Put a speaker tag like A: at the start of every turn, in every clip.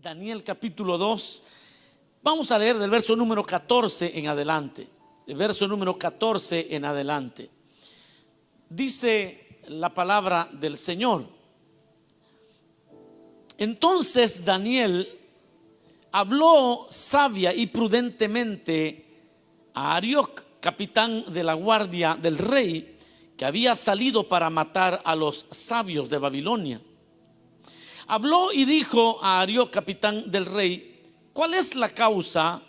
A: Daniel capítulo 2. Vamos a leer del verso número 14 en adelante. El verso número 14 en adelante. Dice la palabra del Señor: entonces Daniel habló sabia y prudentemente a Arioc, capitán de la guardia del rey, que había salido para matar a los sabios de Babilonia. Habló y dijo a Arioc, capitán del rey: ¿cuál es la causa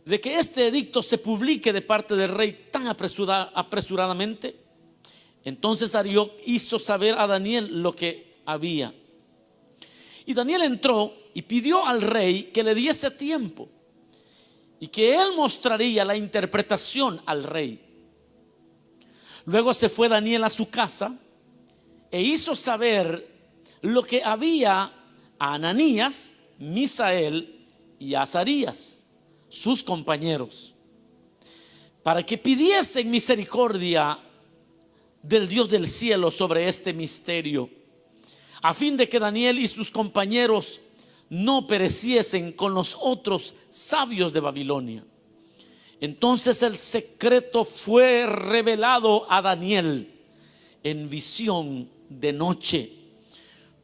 A: de que este edicto se publique de parte del rey tan apresuradamente? Entonces Arioc hizo saber a Daniel lo que había. Y Daniel entró y pidió al rey que le diese tiempo y que él mostraría la interpretación al rey. Luego se fue Daniel a su casa e hizo saber lo que había a Ananías, Misael y Azarías, sus compañeros, para que pidiesen misericordia del Dios del cielo sobre este misterio, a fin de que Daniel y sus compañeros no pereciesen con los otros sabios de Babilonia. Entonces el secreto fue revelado a Daniel en visión de noche,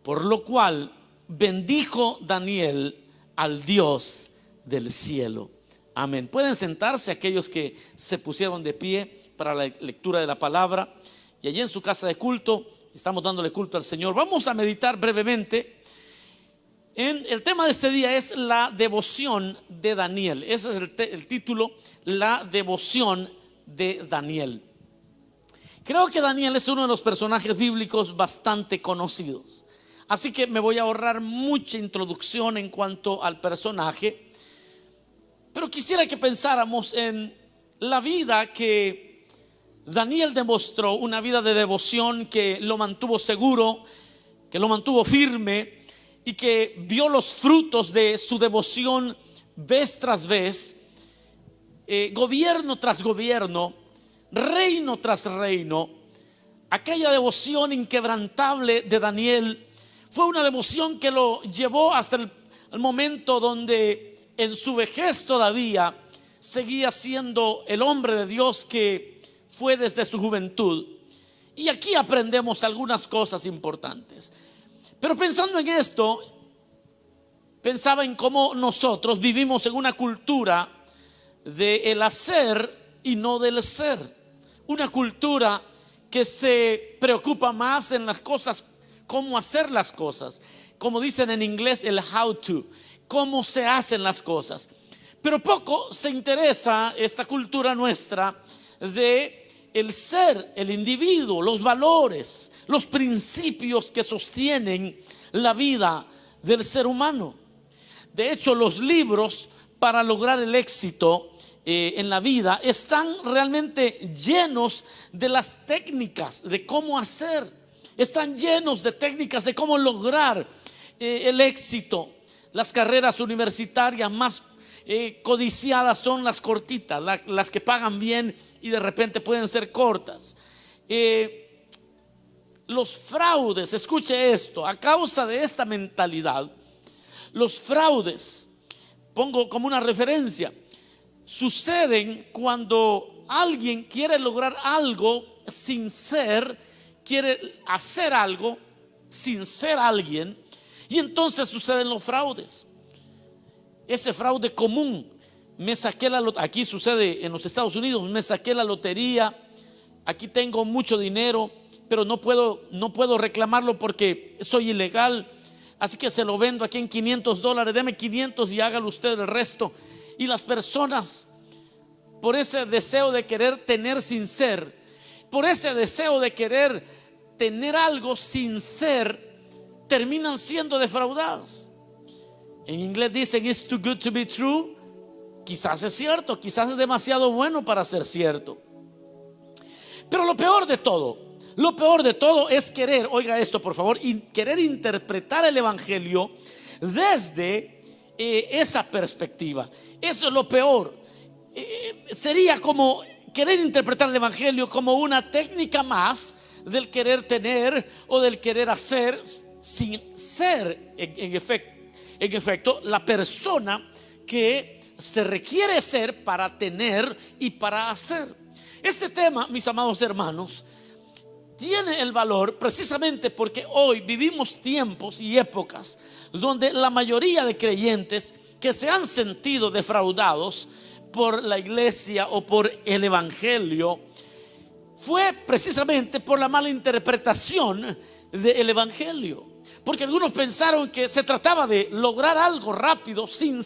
A: por lo cual bendijo Daniel al Dios del cielo. Amén. Pueden sentarse aquellos que se pusieron de pie para la lectura de la palabra. Y allí en su casa de culto estamos dándole culto al Señor. Vamos a meditar brevemente en el tema de este día. Es la devoción de Daniel. Ese es el título, la devoción de Daniel. Creo que Daniel es uno de los personajes bíblicos bastante conocidos, así que me voy a ahorrar mucha introducción en cuanto al personaje, pero quisiera que pensáramos en la vida que Daniel demostró, una vida de devoción que lo mantuvo seguro, que lo mantuvo firme y que vio los frutos de su devoción vez tras vez, gobierno tras gobierno, reino tras reino. Aquella devoción inquebrantable de Daniel fue una devoción que lo llevó hasta el momento donde en su vejez todavía seguía siendo el hombre de Dios que fue desde su juventud. Y aquí aprendemos algunas cosas importantes. Pero pensando en esto, pensaba en cómo nosotros vivimos en una cultura del hacer y no del ser. Una cultura que se preocupa más en las cosas, cómo hacer las cosas, como dicen en inglés, el how to, cómo se hacen las cosas. Pero poco se interesa esta cultura nuestra de el ser, el individuo, los valores, los principios que sostienen la vida del ser humano. De hecho, los libros para lograr el éxito en la vida están realmente llenos de las técnicas de cómo hacer. Están llenos de técnicas de cómo lograr el éxito. Las carreras universitarias más codiciadas son las cortitas, las que pagan bien y de repente pueden ser cortas. Los fraudes, escuche esto, a causa de esta mentalidad, los fraudes, pongo como una referencia, suceden cuando alguien quiere lograr algo sin ser, quiere hacer algo sin ser alguien, y entonces suceden los fraudes. Ese fraude común, me saqué la lotería, aquí sucede en los Estados Unidos, me saqué la lotería, aquí tengo mucho dinero, pero no puedo reclamarlo porque soy ilegal, así que se lo vendo aquí en $500, deme 500 y hágalo usted el resto. Y las personas, por ese deseo de querer tener sin ser, por ese deseo de querer tener algo sin ser, terminan siendo defraudadas. En inglés dicen it's too good to be true. Quizás es cierto, quizás es demasiado bueno para ser cierto. Pero lo peor de todo es querer, oiga esto por favor, querer interpretar el evangelio desde esa perspectiva. Eso es lo peor. Sería como querer interpretar el evangelio como una técnica más del querer tener o del querer hacer sin ser en efecto En efecto, la persona que se requiere ser para tener y para hacer. Este tema, mis amados hermanos, tiene el valor precisamente porque hoy vivimos tiempos y épocas donde la mayoría de creyentes que se han sentido defraudados por la iglesia o por el evangelio fue precisamente por la mala interpretación del evangelio. Porque algunos pensaron que se trataba de lograr algo rápido sin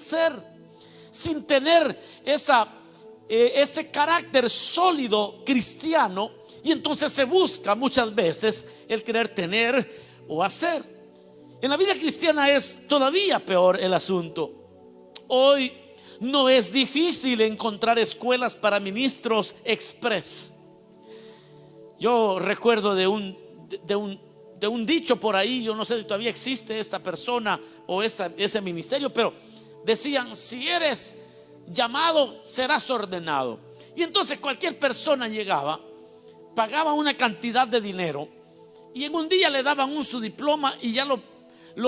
A: tener ese carácter sólido cristiano, y entonces se busca muchas veces el querer tener o hacer. En la vida cristiana es todavía peor el asunto. Hoy no es difícil encontrar escuelas para ministros express. Yo recuerdo de un dicho por ahí, yo no sé si todavía existe esta persona o ese ministerio, pero decían: si eres llamado, serás ordenado. Y entonces cualquier persona llegaba, pagaba una cantidad de dinero y en un día le daban su diploma y ya lo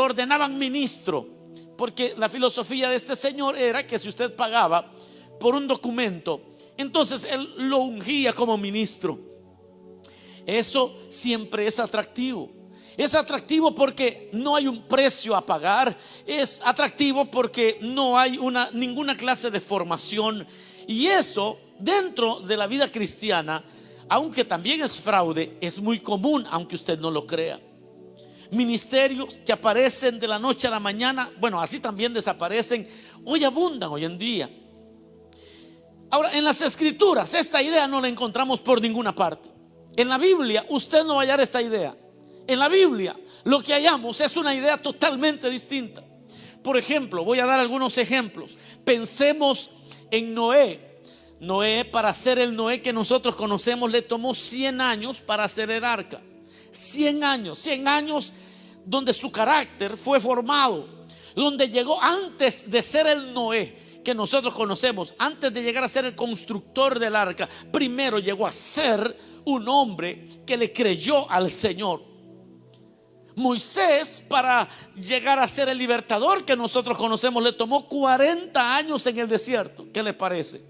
A: ordenaban ministro. Porque la filosofía de este señor era que si usted pagaba por un documento, entonces él lo ungía como ministro. Eso siempre es atractivo. Es atractivo porque no hay un precio a pagar. Es atractivo porque no hay ninguna clase de formación. Y eso dentro de la vida cristiana, aunque también es fraude, es muy común, aunque usted no lo crea. Ministerios que aparecen de la noche a la mañana, bueno, así también desaparecen. Hoy abundan hoy en día. Ahora, en las escrituras esta idea no la encontramos por ninguna parte. En la Biblia usted no va a hallar esta idea. En la Biblia lo que hallamos es una idea totalmente distinta. Por ejemplo, voy a dar algunos ejemplos. Pensemos en Noé. Noé, para hacer el Noé que nosotros conocemos, le tomó 100 años para hacer el arca. 100 años donde su carácter fue formado, donde llegó antes de ser el Noé que nosotros conocemos, antes de llegar a ser el constructor del arca. Primero llegó a ser un hombre que le creyó al Señor. Moisés, para llegar a ser el libertador que nosotros conocemos, le tomó 40 años en el desierto. ¿Qué le parece?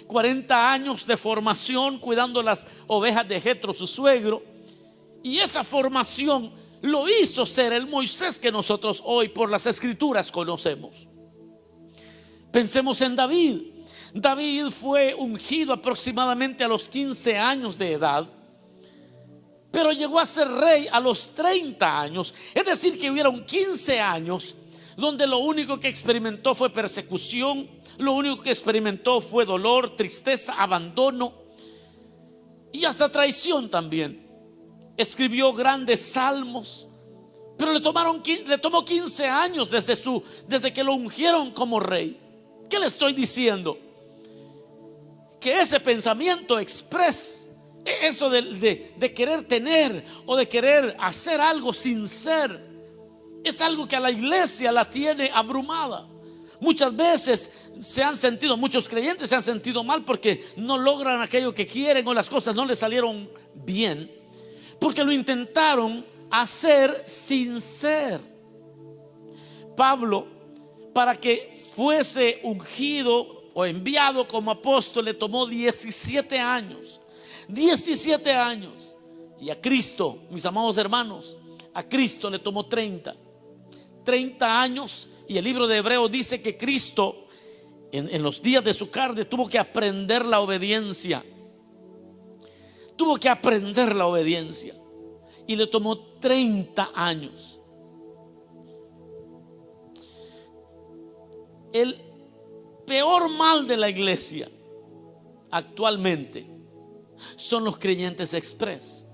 A: 40 años de formación cuidando las ovejas de Jetro, su suegro. Y esa formación lo hizo ser el Moisés que nosotros hoy por las escrituras conocemos. Pensemos en David. David fue ungido aproximadamente a los 15 años de edad, pero llegó a ser rey a los 30 años. Es decir, que hubieron 15 años donde lo único que experimentó fue persecución, lo único que experimentó fue dolor, tristeza, abandono y hasta traición también. Escribió grandes salmos, pero le tomó 15 años desde que lo ungieron como rey. ¿Qué le estoy diciendo? Que ese pensamiento express, eso de querer tener o de querer hacer algo sin ser, es algo que a la iglesia la tiene abrumada. Muchas veces muchos creyentes se han sentido mal porque no logran aquello que quieren o las cosas no les salieron bien, porque lo intentaron hacer sin ser. Pablo, para que fuese ungido o enviado como apóstol, le tomó 17 años. 17 años. Y a Cristo, mis amados hermanos, a Cristo le tomó 30 años. Y el libro de Hebreos dice que Cristo en los días de su carne tuvo que aprender la obediencia. Tuvo que aprender la obediencia. Y le tomó 30 años. El peor mal de la iglesia actualmente son los creyentes express.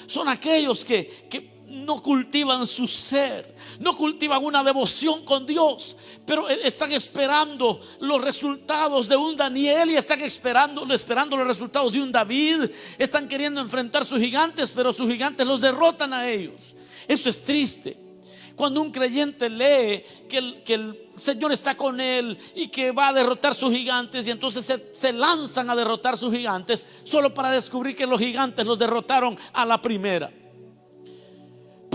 A: Son aquellos que no cultivan su ser, no cultivan una devoción con Dios, pero están esperando los resultados de un Daniel y están esperando los resultados de un David. Están queriendo enfrentar sus gigantes, pero sus gigantes los derrotan a ellos. Eso es triste. Cuando un creyente lee que el Señor está con él y que va a derrotar sus gigantes, y entonces se lanzan a derrotar sus gigantes solo para descubrir que los gigantes los derrotaron a la primera.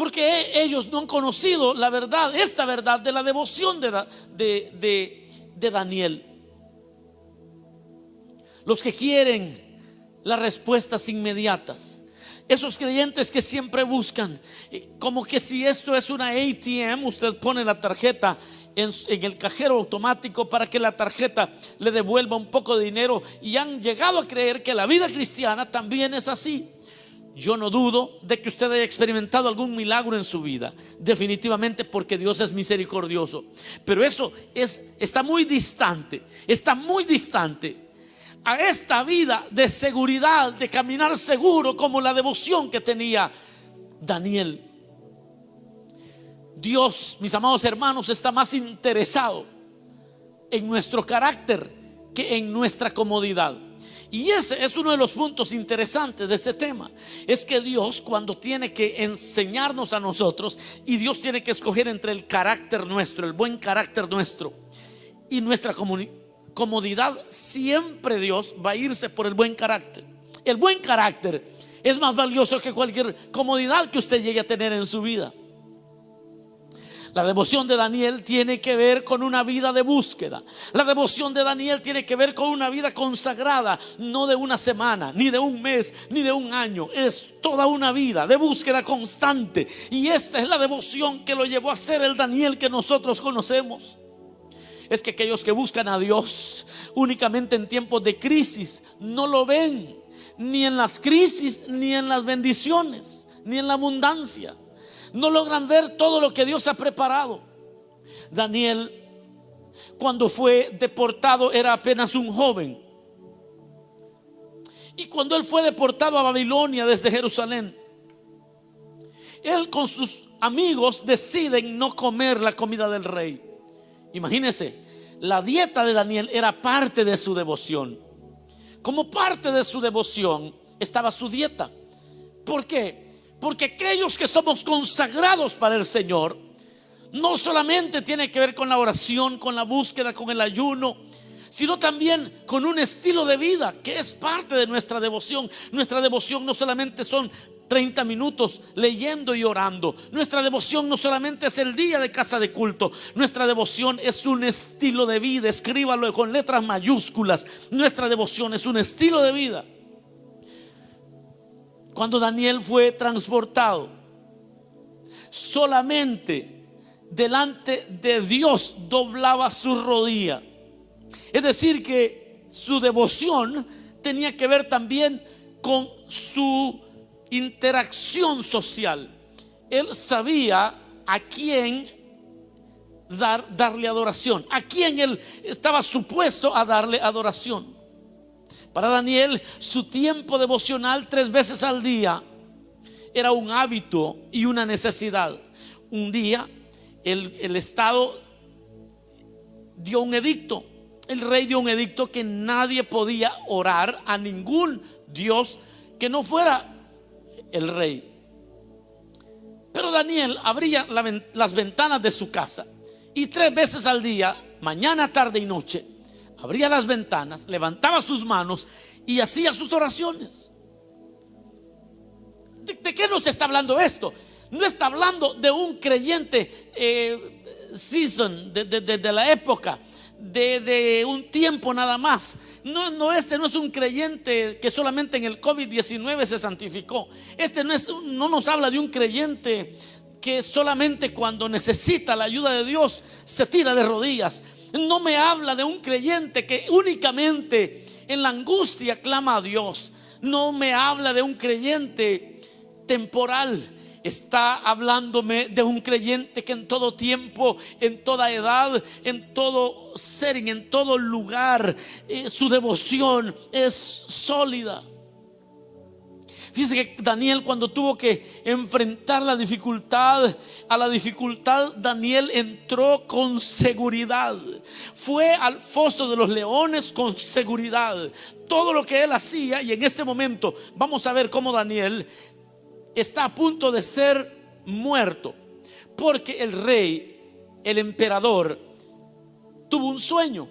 A: porque ellos no han conocido la verdad, esta verdad de la devoción de Daniel. Los que quieren las respuestas inmediatas, esos creyentes que siempre buscan, como que si esto es una ATM, usted pone la tarjeta en el cajero automático para que la tarjeta le devuelva un poco de dinero, y han llegado a creer que la vida cristiana también es así. Yo no dudo de que usted haya experimentado algún milagro en su vida, definitivamente, porque Dios es misericordioso, pero eso está muy distante a esta vida de seguridad, de caminar seguro, como la devoción que tenía Daniel. Dios, mis amados hermanos, está más interesado en nuestro carácter que en nuestra comodidad. Y ese es uno de los puntos interesantes de este tema. Es que Dios, cuando tiene que enseñarnos a nosotros, y Dios tiene que escoger entre el carácter nuestro, el buen carácter nuestro, y nuestra comodidad, siempre Dios va a irse por el buen carácter. El buen carácter es más valioso que cualquier comodidad que usted llegue a tener en su vida. La devoción de Daniel tiene que ver con una vida de búsqueda. La devoción de Daniel tiene que ver con una vida consagrada, no de una semana, ni de un mes, ni de un año. Es toda una vida de búsqueda constante. Y esta es la devoción que lo llevó a ser el Daniel que nosotros conocemos. Es que aquellos que buscan a Dios únicamente en tiempos de crisis no lo ven, ni en las crisis, ni en las bendiciones, ni en la abundancia. No logran ver todo lo que Dios ha preparado. Daniel, cuando fue deportado, era apenas un joven. Y cuando él fue deportado a Babilonia desde Jerusalén, él con sus amigos deciden no comer la comida del rey. Imagínense, la dieta de Daniel era parte de su devoción. Como parte de su devoción estaba su dieta. ¿Por qué? Porque aquellos que somos consagrados para el Señor, no solamente tiene que ver con la oración, con la búsqueda, con el ayuno, sino también con un estilo de vida que es parte de nuestra devoción. Nuestra devoción no solamente son 30 minutos leyendo y orando. Nuestra devoción no solamente es el día de casa de culto. Nuestra devoción es un estilo de vida. Escríbalo con letras mayúsculas. Nuestra devoción es un estilo de vida. Cuando Daniel fue transportado, solamente delante de Dios doblaba su rodilla. Es decir, que su devoción tenía que ver también con su interacción social. Él sabía a quién darle adoración, a quién él estaba supuesto a darle adoración. Para Daniel, su tiempo devocional 3 veces al día era un hábito y una necesidad. Un día el Estado dio un edicto. El rey dio un edicto que nadie podía orar a ningún dios que no fuera el rey. Pero Daniel abría las ventanas de su casa y 3 veces al día, mañana, tarde y noche, abría las ventanas, levantaba sus manos y hacía sus oraciones. ¿De qué nos está hablando esto? No está hablando de un creyente season, de la época, de un tiempo nada más. No, este no es un creyente que solamente en el COVID-19 se santificó. Este no nos habla de un creyente que solamente cuando necesita la ayuda de Dios se tira de rodillas. No me habla de un creyente que únicamente en la angustia clama a Dios. No me habla de un creyente temporal. Está hablándome de un creyente que en todo tiempo, en toda edad, en todo ser, en todo lugar, su devoción es sólida. Fíjense que Daniel, cuando tuvo que enfrentar a la dificultad, Daniel entró con seguridad. Fue al foso de los leones con seguridad. Todo lo que él hacía, y en este momento vamos a ver cómo Daniel está a punto de ser muerto, porque el rey, el emperador, tuvo un sueño.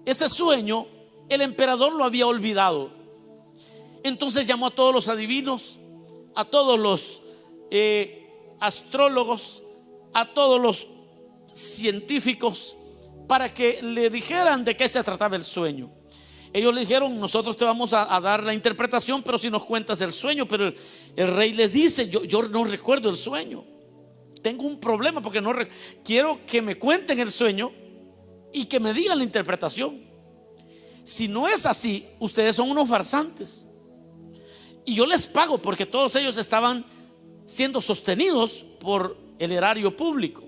A: Ese sueño el emperador lo había olvidado. Entonces llamó a todos los adivinos, a todos los astrólogos, a todos los científicos, para que le dijeran de qué se trataba el sueño. Ellos le dijeron: nosotros te vamos a dar la interpretación, pero si nos cuentas el sueño. Pero el rey les dice: yo no recuerdo el sueño. Tengo un problema porque quiero que me cuenten el sueño y que me digan la interpretación. Si no es así, ustedes son unos farsantes. Y yo les pago, porque todos ellos estaban siendo sostenidos por el erario público.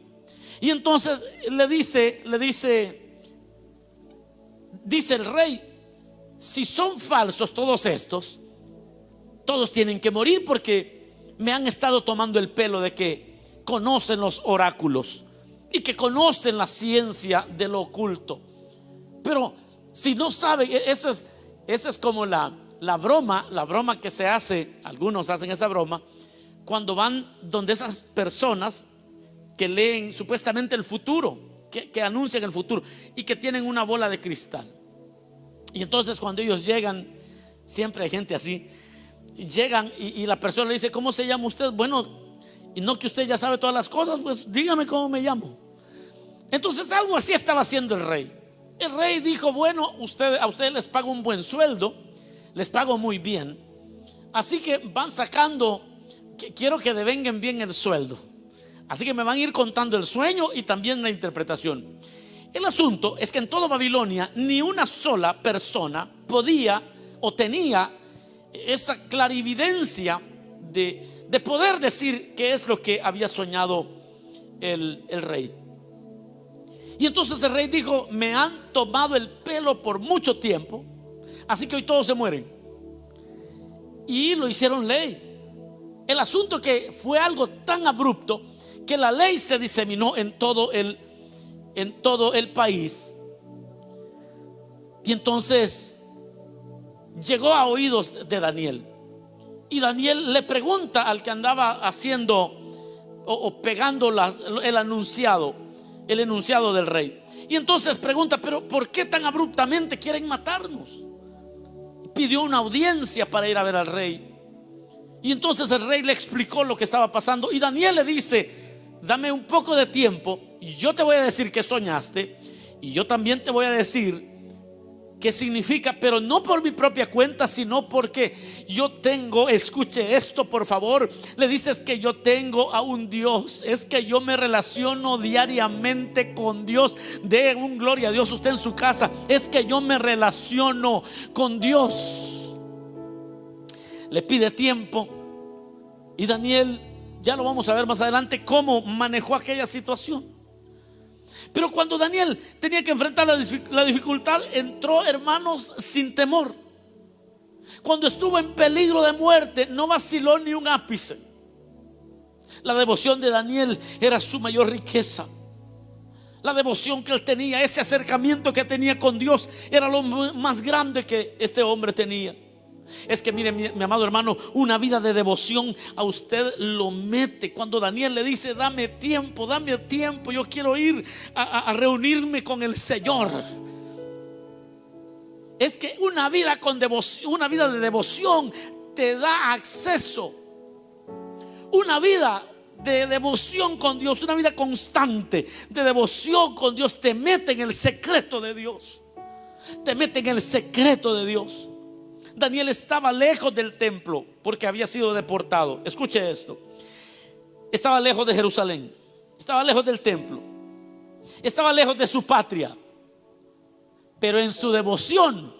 A: Y entonces dice el rey: si son falsos todos estos, todos tienen que morir, porque me han estado tomando el pelo de que conocen los oráculos y que conocen la ciencia de lo oculto. Pero si no saben, eso es como la broma que se hace. Algunos hacen esa broma cuando van donde esas personas que leen supuestamente el futuro, que anuncian el futuro y que tienen una bola de cristal. Y entonces cuando ellos llegan, siempre hay gente así, llegan y la persona le dice: ¿cómo se llama usted? Bueno, y no que usted ya sabe todas las cosas, pues dígame cómo me llamo. Entonces algo así estaba haciendo el rey. El rey dijo: bueno, a ustedes les pago un buen sueldo, les pago muy bien, así que van sacando, quiero que devenguen bien el sueldo. Así que me van a ir contando el sueño y también la interpretación. El asunto es que en toda Babilonia ni una sola persona podía o tenía esa clarividencia de poder decir qué es lo que había soñado el rey. Y entonces el rey dijo: me han tomado el pelo por mucho tiempo, así que hoy todos se mueren. Y lo hicieron ley. El asunto que fue algo tan abrupto que la ley se diseminó en todo el país. Y entonces llegó a oídos de Daniel. Y Daniel le pregunta al que andaba haciendo o pegando el enunciado del rey. Y entonces pregunta: pero ¿por qué tan abruptamente quieren matarnos? Pidió una audiencia para ir a ver al rey. Y entonces el rey le explicó lo que estaba pasando. Y Daniel le dice: dame un poco de tiempo y yo te voy a decir qué soñaste, y yo también te voy a decir qué significa, pero no por mi propia cuenta, sino porque yo tengo, escuche esto por favor, le dices que yo tengo a un Dios, es que yo me relaciono diariamente con Dios. De un gloria a Dios usted en su casa, es que yo me relaciono con Dios. Le pide tiempo y Daniel, ya lo vamos a ver más adelante, cómo manejó aquella situación. Pero cuando Daniel tenía que enfrentar la dificultad, entró, hermanos, sin temor. Cuando estuvo en peligro de muerte, no vaciló ni un ápice. La devoción de Daniel era su mayor riqueza. La devoción que él tenía, ese acercamiento que tenía con Dios, era lo más grande que este hombre tenía. Es que mire, mi amado hermano, una vida de devoción a usted lo mete. Cuando Daniel le dice: dame tiempo, yo quiero ir a reunirme con el Señor. Es que una vida con devoción, una vida de devoción te da acceso. Una vida de devoción con Dios, una vida constante de devoción con Dios, te mete en el secreto de Dios. Te mete en el secreto de Dios. Daniel estaba lejos del templo porque había sido deportado. Escuche esto: estaba lejos de Jerusalén, estaba lejos del templo, estaba lejos de su patria, pero en su devoción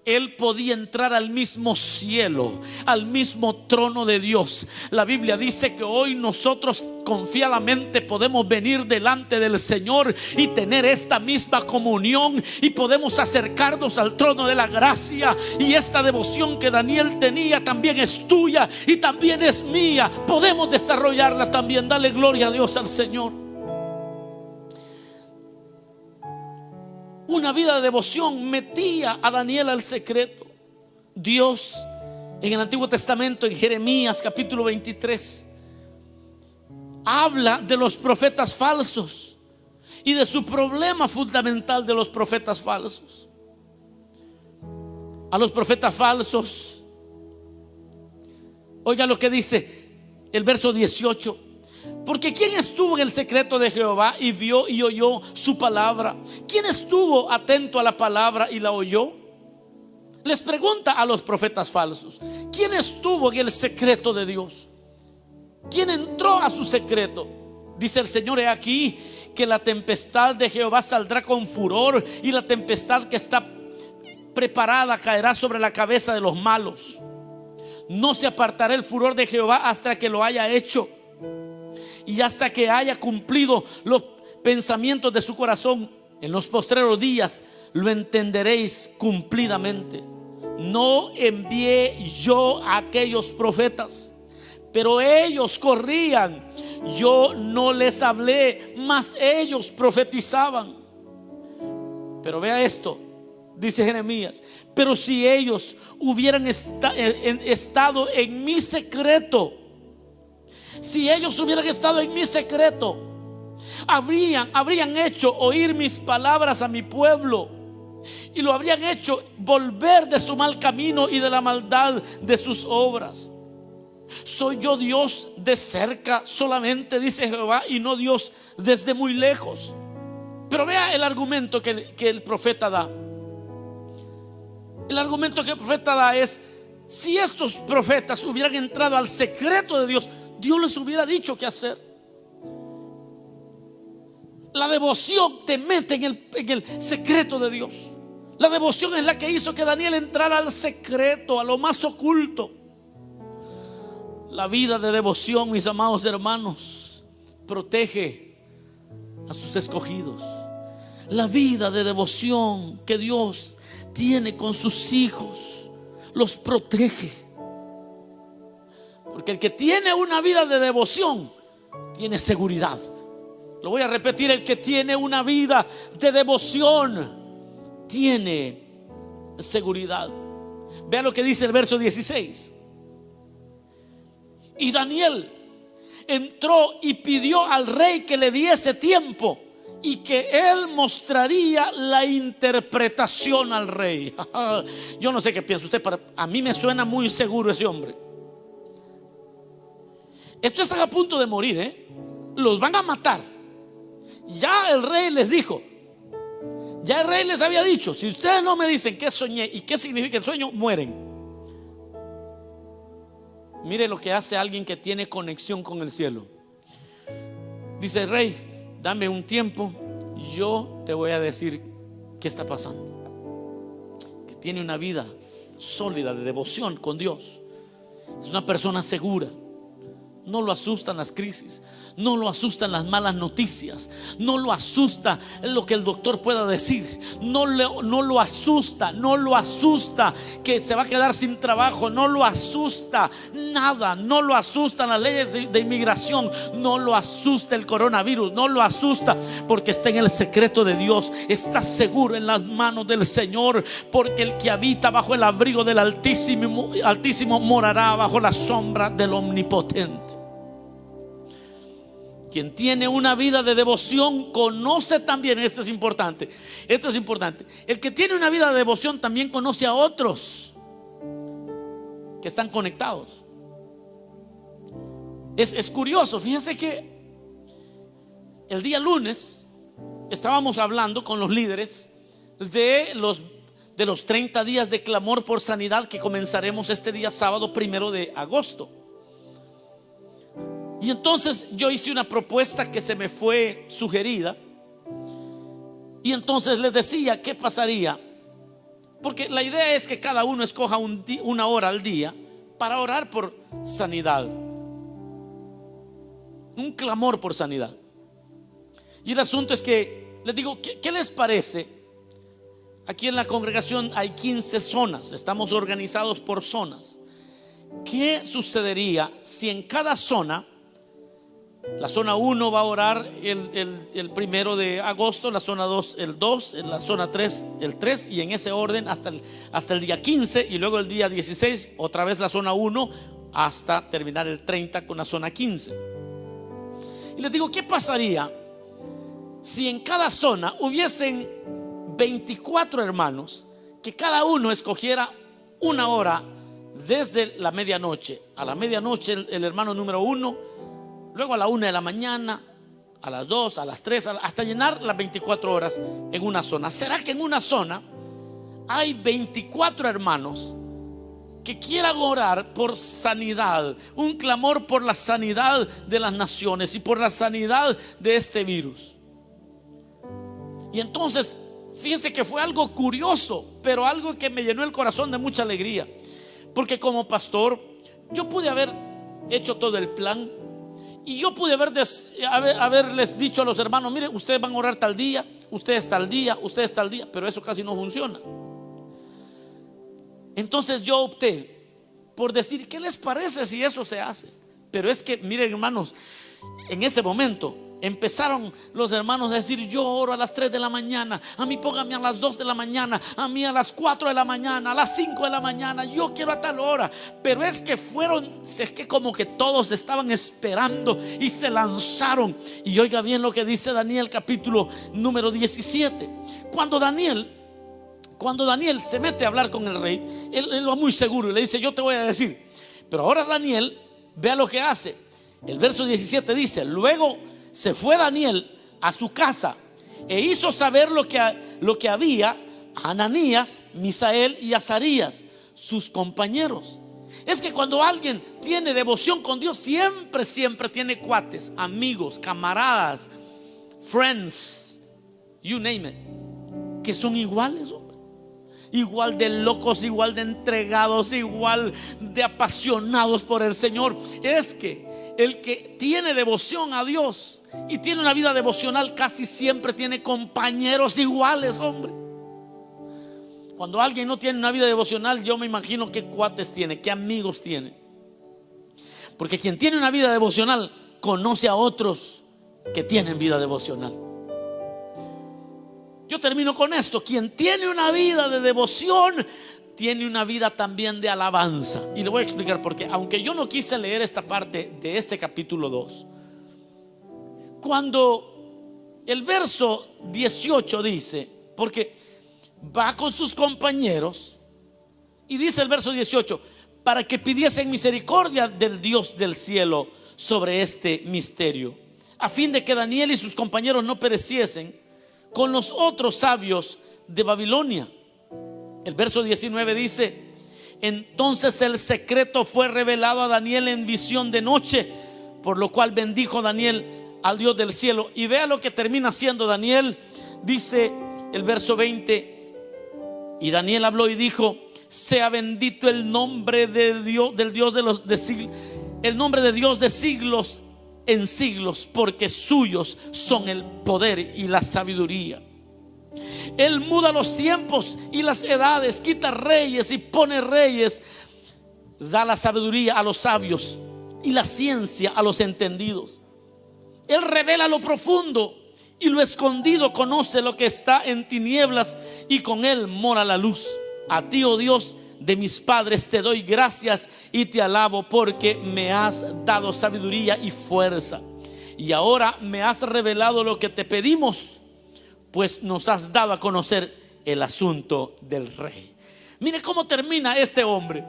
A: él podía entrar al mismo cielo, al mismo trono de Dios. La Biblia dice que hoy nosotros confiadamente podemos venir delante del Señor y tener esta misma comunión, y podemos acercarnos al trono de la gracia. Y esta devoción que Daniel tenía también es tuya y también es mía. Podemos desarrollarla también. Dale gloria a Dios, al Señor. Una vida de devoción metía a Daniel al secreto. Dios en el Antiguo Testamento, en Jeremías capítulo 23, habla de los profetas falsos y de su problema fundamental de los profetas falsos. A los profetas falsos, oiga lo que dice el verso 18: Porque ¿quién estuvo en el secreto de Jehová y vio y oyó su palabra? ¿Quién estuvo atento a la palabra y la oyó? Les pregunta a los profetas falsos: ¿quién estuvo en el secreto de Dios? ¿Quién entró a su secreto? Dice el Señor: he aquí que la tempestad de Jehová saldrá con furor, y la tempestad que está preparada caerá sobre la cabeza de los malos. No se apartará el furor de Jehová hasta que lo haya hecho, y hasta que haya cumplido los pensamientos de su corazón. En los postreros días lo entenderéis cumplidamente. No envié yo a aquellos profetas, pero ellos corrían. Yo no les hablé, mas ellos profetizaban. Pero vea esto, dice Jeremías: pero si ellos hubieran estado en mi secreto, si ellos hubieran estado en mi secreto, habrían hecho oír mis palabras a mi pueblo, y lo habrían hecho volver de su mal camino y de la maldad de sus obras. Soy yo Dios de cerca solamente, dice Jehová, y no Dios desde muy lejos. Pero vea el argumento que el profeta da. El argumento que el profeta da es: si estos profetas hubieran entrado al secreto de Dios, Dios les hubiera dicho qué hacer. La devoción te mete en el secreto de Dios. La devoción es la que hizo que Daniel entrara al secreto, a lo más oculto. La vida de devoción, mis amados hermanos, protege a sus escogidos. La vida de devoción que Dios tiene con sus hijos los protege. Porque el que tiene una vida de devoción tiene seguridad. Lo voy a repetir: el que tiene una vida de devoción tiene seguridad. Vea lo que dice el verso 16. Y Daniel entró y pidió al rey que le diese tiempo y que él mostraría la interpretación al rey. Yo no sé qué piensa usted, pero a mí me suena muy seguro ese hombre. Estos están a punto de morir, los van a matar. Ya el rey les dijo, ya el rey les había dicho: si ustedes no me dicen qué soñé y qué significa el sueño, mueren. Mire lo que hace alguien que tiene conexión con el cielo. Dice: rey, dame un tiempo, yo te voy a decir qué está pasando. Que tiene una vida sólida de devoción con Dios. Es una persona segura. No lo asustan las crisis, no lo asustan las malas noticias, no lo asusta lo que el doctor pueda decir, no lo asusta que se va a quedar sin trabajo, no lo asusta nada, no lo asustan las leyes de inmigración, no lo asusta el coronavirus, no lo asusta, porque está en el secreto de Dios, está seguro en las manos del Señor, porque el que habita bajo el abrigo del Altísimo morará bajo la sombra del Omnipotente. Quien tiene una vida de devoción conoce también, esto es importante, el que tiene una vida de devoción también conoce a otros que están conectados. Es curioso, fíjense que el día lunes estábamos hablando con los líderes de los 30 días de clamor por sanidad que comenzaremos este día sábado 1 de agosto. Y entonces yo hice una propuesta que se me fue sugerida. Y entonces les decía qué pasaría, porque la idea es que cada uno escoja una hora al día para orar por sanidad, un clamor por sanidad. Y el asunto es que les digo, ¿qué les parece? Aquí en la congregación hay 15 zonas, estamos organizados por zonas. ¿Qué sucedería si en cada zona, la zona 1 va a orar el 1 de agosto, la zona 2 el 2, la zona 3 el 3, y en ese orden hasta el día 15, y luego el día 16 otra vez la zona 1 hasta terminar el 30 con la zona 15? Y les digo, ¿qué pasaría si en cada zona hubiesen 24 hermanos que cada uno escogiera una hora desde la medianoche? A la medianoche el hermano número 1 luego a la 1 de la mañana, a las 2, a las 3, hasta llenar las 24 horas en una zona. ¿Será que en una zona hay 24 hermanos que quieran orar por sanidad, un clamor por la sanidad de las naciones y por la sanidad de este virus? Y entonces, fíjense que fue algo curioso, pero algo que me llenó el corazón de mucha alegría, porque como pastor yo pude haber hecho todo el plan y yo pude haberles dicho a los hermanos: miren, ustedes van a orar tal día, ustedes tal día, ustedes tal día, pero eso casi no funciona. Entonces yo opté por decir: ¿qué les parece si eso se hace? Pero es que, miren, hermanos, en ese momento empezaron los hermanos a decir: yo oro a las 3 de la mañana, a mí póngame a las 2 de la mañana, a mí a las 4 de la mañana, a las 5 de la mañana, yo quiero a tal hora. Pero es que como que todos estaban esperando y se lanzaron. Y oiga bien lo que dice Daniel capítulo número 17. Cuando Daniel se mete a hablar con el rey, él va muy seguro y le dice: yo te voy a decir. Pero ahora Daniel, vea lo que hace. El verso 17 dice: luego se fue Daniel a su casa e hizo saber lo que había a Ananías, Misael y Azarías, sus compañeros. Es que cuando alguien tiene devoción con Dios, siempre tiene cuates, amigos, camaradas, friends, you name it, que son iguales, igual de locos, igual de entregados, igual de apasionados por el Señor. Es que el que tiene devoción a Dios y tiene una vida devocional casi siempre tiene compañeros iguales, hombre. Cuando alguien no tiene una vida devocional, yo me imagino qué cuates tiene, qué amigos tiene. Porque quien tiene una vida devocional conoce a otros que tienen vida devocional. Yo termino con esto: quien tiene una vida de devoción tiene una vida también de alabanza. Y le voy a explicar por qué. Aunque yo no quise leer esta parte de este capítulo 2, cuando el verso 18 dice, porque va con sus compañeros y dice el verso 18: para que pidiesen misericordia del Dios del cielo sobre este misterio, a fin de que Daniel y sus compañeros no pereciesen con los otros sabios de Babilonia. El verso 19 dice: entonces el secreto fue revelado a Daniel en visión de noche, por lo cual bendijo Daniel al Dios del cielo. Y vea lo que termina haciendo Daniel. Dice el verso 20: y Daniel habló y dijo: sea bendito el nombre de Dios, del Dios de siglos, el nombre de Dios de siglos en siglos, porque suyos son el poder y la sabiduría. Él muda los tiempos y las edades, quita reyes y pone reyes, da la sabiduría a los sabios y la ciencia a los entendidos. Él revela lo profundo y lo escondido, conoce lo que está en tinieblas, y con él mora la luz. A ti, oh Dios de mis padres, te doy gracias y te alabo, porque me has dado sabiduría y fuerza, y ahora me has revelado lo que te pedimos, pues nos has dado a conocer el asunto del rey. Mire cómo termina este hombre,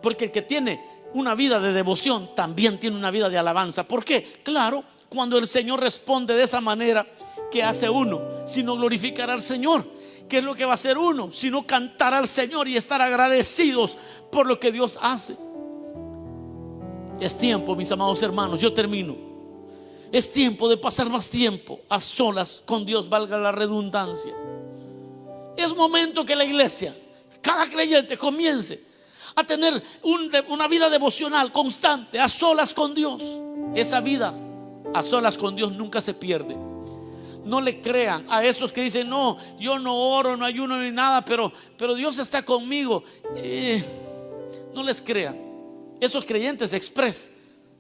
A: porque el que tiene una vida de devoción también tiene una vida de alabanza. ¿Por qué? Claro, cuando el Señor responde de esa manera, ¿qué hace uno sino glorificar al Señor? ¿Qué es lo que va a hacer uno sino cantar al Señor y estar agradecidos por lo que Dios hace? Es tiempo, mis amados hermanos, yo termino. Es tiempo de pasar más tiempo a solas con Dios, valga la redundancia. Es momento que la iglesia, cada creyente, comience a tener una vida devocional constante, a solas con Dios. Esa vida a solas con Dios nunca se pierde. No le crean a esos que dicen: no, yo no oro, no ayuno ni nada, pero Dios está conmigo. No les crean. Esos creyentes express,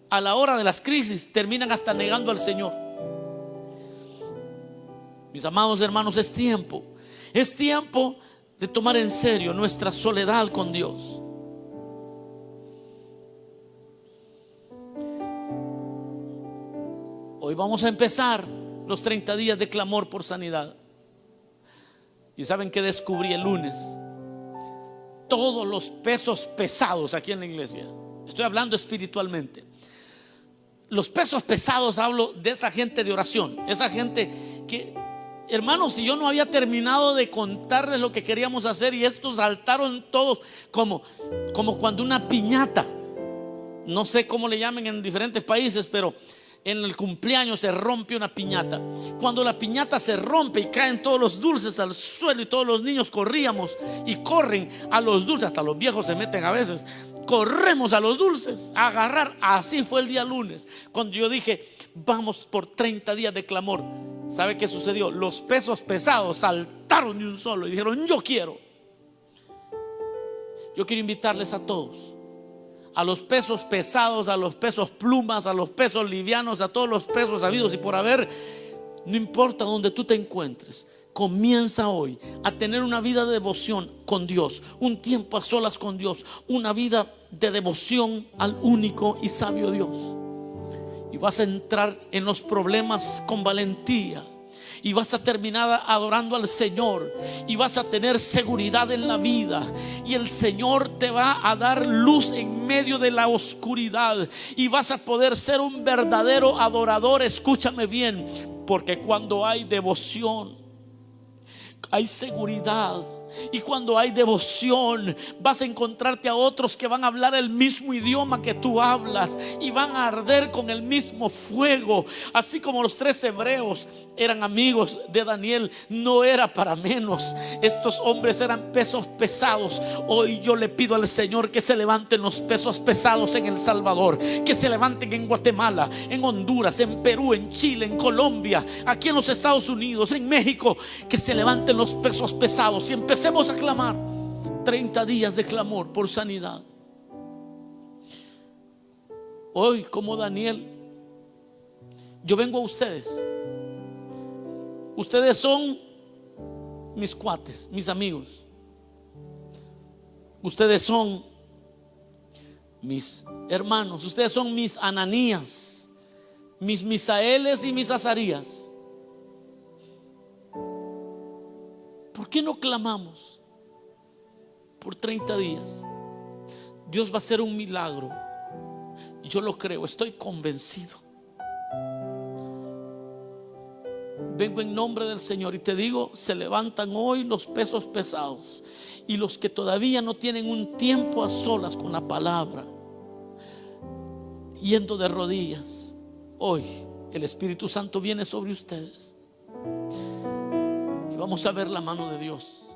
A: a la hora de las crisis, terminan hasta negando al Señor. Mis amados hermanos, es tiempo de tomar en serio nuestra soledad con Dios. Hoy vamos a empezar los 30 días de clamor por sanidad. Y saben que descubrí el lunes: todos los pesos pesados aquí en la iglesia, estoy hablando espiritualmente, Los pesos pesados, hablo de esa gente de oración, esa gente que, hermanos, si yo no había terminado de contarles lo que queríamos hacer y estos saltaron todos como cuando una piñata, no sé cómo le llamen en diferentes países, pero en el cumpleaños se rompe una piñata. Cuando la piñata se rompe y caen todos los dulces al suelo y todos los niños corríamos y corren a los dulces, hasta los viejos se meten a veces, corremos a los dulces a agarrar. Así fue el día lunes, cuando yo dije vamos por 30 días de clamor. ¿Sabe qué sucedió? Los pesos pesados saltaron de un solo y dijeron yo quiero. Yo quiero invitarles a todos, a los pesos pesados, a los pesos plumas, a los pesos livianos, a todos los pesos habidos y por haber. No importa donde tú te encuentres, comienza hoy a tener una vida de devoción con Dios, un tiempo a solas con Dios, una vida de devoción al único y sabio Dios. Y vas a entrar en los problemas con valentía. Y vas a terminar adorando al Señor. Y vas a tener seguridad en la vida. Y el Señor te va a dar luz en medio de la oscuridad. Y vas a poder ser un verdadero adorador. Escúchame bien, porque cuando hay devoción, hay seguridad. Y cuando hay devoción, vas a encontrarte a otros que van a hablar el mismo idioma que tú hablas y van a arder con el mismo fuego. Así como los 3 hebreos eran amigos de Daniel, no era para menos. Estos hombres eran pesos pesados. Hoy yo le pido al Señor que se levanten los pesos pesados en El Salvador, que se levanten en Guatemala, en Honduras, en Perú, en Chile, en Colombia, aquí en los Estados Unidos, en México. Que se levanten los pesos pesados y empecemos a clamar. 30 días de clamor por sanidad. Hoy, como Daniel, yo vengo a ustedes. Ustedes son mis cuates, mis amigos. Ustedes son mis hermanos. Ustedes son mis Ananías, mis Misaeles y mis Azarías. ¿Por qué no clamamos por 30 días? Dios va a hacer un milagro. Yo lo creo, estoy convencido. Vengo en nombre del Señor y te digo, se levantan hoy los pesos pesados. Y los que todavía no tienen un tiempo a solas con la palabra, yendo de rodillas, hoy el Espíritu Santo viene sobre ustedes. Vamos a ver la mano de Dios.